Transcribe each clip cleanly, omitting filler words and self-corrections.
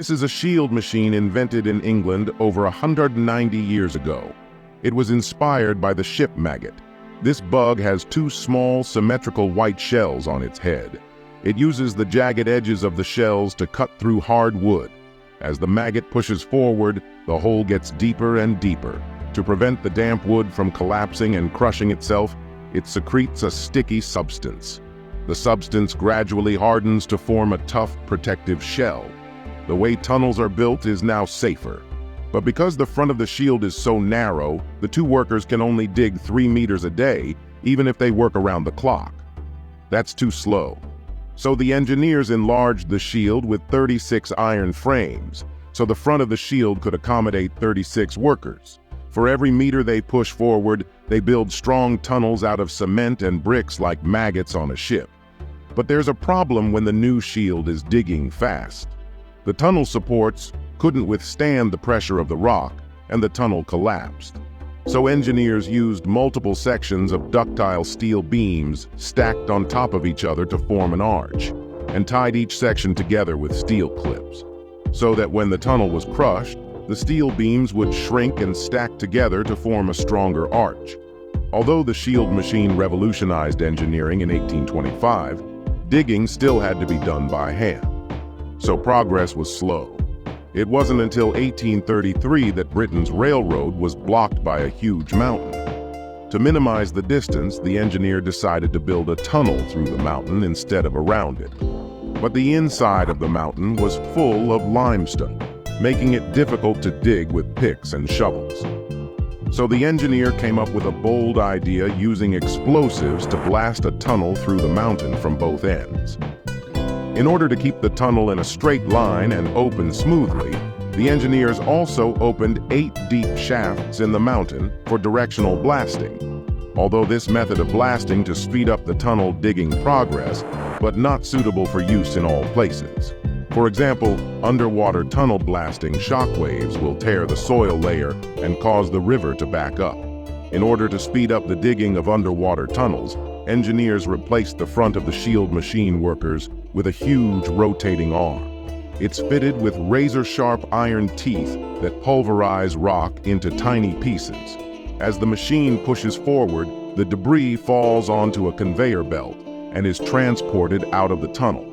This is a shield machine invented in England over 190 years ago. It was inspired by the ship maggot. This bug has two small, symmetrical white shells on its head. It uses the jagged edges of the shells to cut through hard wood. As the maggot pushes forward, the hole gets deeper and deeper. To prevent the damp wood from collapsing and crushing itself, it secretes a sticky substance. The substance gradually hardens to form a tough, protective shell. The way tunnels are built is now safer. But because the front of the shield is so narrow, the two workers can only dig 3 meters a day, even if they work around the clock. That's too slow. So the engineers enlarged the shield with 36 iron frames, so the front of the shield could accommodate 36 workers. For every meter they push forward, they build strong tunnels out of cement and bricks like maggots on a ship. But there's a problem when the new shield is digging fast. The tunnel supports couldn't withstand the pressure of the rock, and the tunnel collapsed. So engineers used multiple sections of ductile steel beams stacked on top of each other to form an arch, and tied each section together with steel clips, so that when the tunnel was crushed, the steel beams would shrink and stack together to form a stronger arch. Although the shield machine revolutionized engineering in 1825, digging still had to be done by hand. So progress was slow. It wasn't until 1833 that Britain's railroad was blocked by a huge mountain. To minimize the distance, the engineer decided to build a tunnel through the mountain instead of around it. But the inside of the mountain was full of limestone, making it difficult to dig with picks and shovels. So the engineer came up with a bold idea using explosives to blast a tunnel through the mountain from both ends. In order to keep the tunnel in a straight line and open smoothly, the engineers also opened 8 deep shafts in the mountain for directional blasting. Although this method of blasting to speed up the tunnel digging progress, but not suitable for use in all places. For example, underwater tunnel blasting shock waves will tear the soil layer and cause the river to back up. In order to speed up the digging of underwater tunnels, engineers replaced the front of the shield machine workers with a huge rotating arm. It's fitted with razor-sharp iron teeth that pulverize rock into tiny pieces. As the machine pushes forward, the debris falls onto a conveyor belt and is transported out of the tunnel.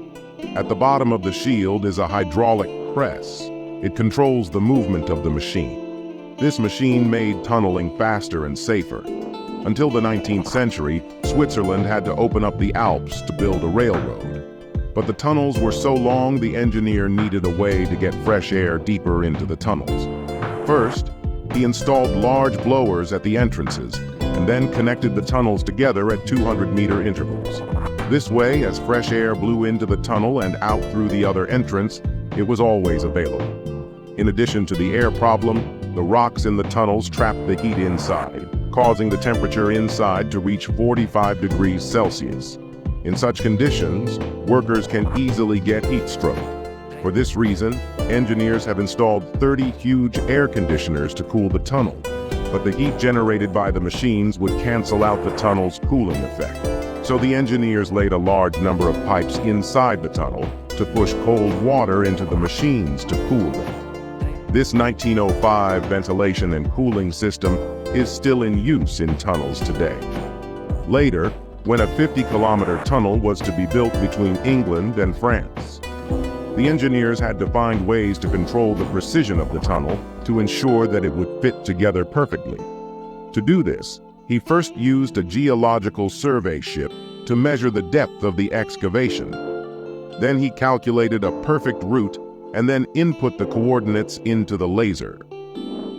At the bottom of the shield is a hydraulic press. It controls the movement of the machine. This machine made tunneling faster and safer. Until the 19th century, Switzerland had to open up the Alps to build a railroad. But the tunnels were so long, the engineer needed a way to get fresh air deeper into the tunnels. First, he installed large blowers at the entrances, and then connected the tunnels together at 200-meter intervals. This way, as fresh air blew into the tunnel and out through the other entrance, it was always available. In addition to the air problem, the rocks in the tunnels trapped the heat inside, causing the temperature inside to reach 45 degrees Celsius. In such conditions, workers can easily get heat stroke. For this reason, engineers have installed 30 huge air conditioners to cool the tunnel, but the heat generated by the machines would cancel out the tunnel's cooling effect. So the engineers laid a large number of pipes inside the tunnel to push cold water into the machines to cool them. This 1905 ventilation and cooling system is still in use in tunnels today. Later, when a 50-kilometer tunnel was to be built between England and France, the engineers had to find ways to control the precision of the tunnel to ensure that it would fit together perfectly. To do this, he first used a geological survey ship to measure the depth of the excavation. Then he calculated a perfect route and then input the coordinates into the laser.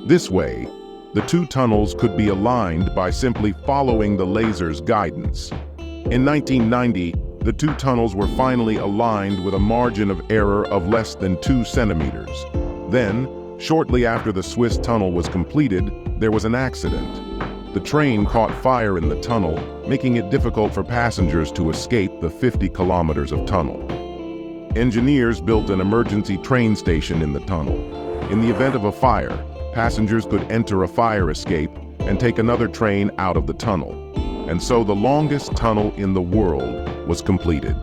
This way, the two tunnels could be aligned by simply following the laser's guidance. In 1990, the two tunnels were finally aligned with a margin of error of less than 2 centimeters. Then, shortly after the Swiss tunnel was completed, there was an accident. The train caught fire in the tunnel, making it difficult for passengers to escape the 50 kilometers of tunnel. Engineers built an emergency train station in the tunnel. In the event of a fire, passengers could enter a fire escape and take another train out of the tunnel. And so the longest tunnel in the world was completed.